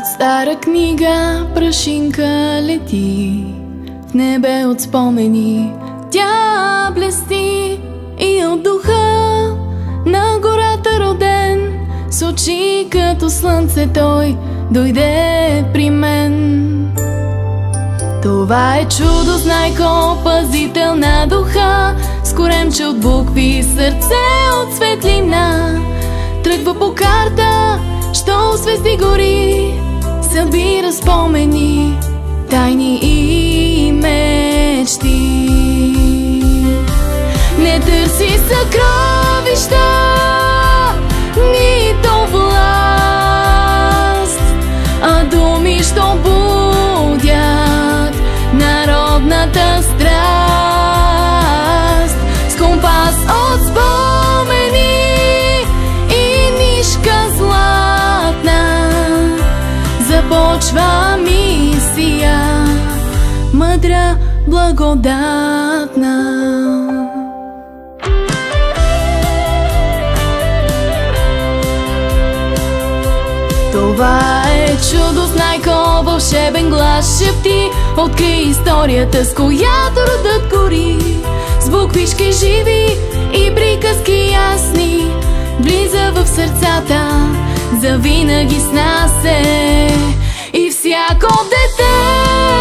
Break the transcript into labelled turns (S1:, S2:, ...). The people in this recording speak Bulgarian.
S1: От стара книга прашинка лети, в небе от спомени тя блести. И от духа на гората роден, с очи като слънце той дойде при мен. Това е чудо, знайко, пазител на духа, с коремче от букви, сърце от светлина. Тръгва по карта, що освести гори, събира спомени, тайни и мечти. Не търси съкровища, нито власт, а думи, що будят народната страст. С компас от спомени и нишка златна започва мисия, мъдра, благодатна. Това е чудо, знайко, вълшебен глас шепти, откри историята, с която родът гори. С буквички живи и приказки ясни, влиза в сърцата, завинаги с нас е. И всяко дете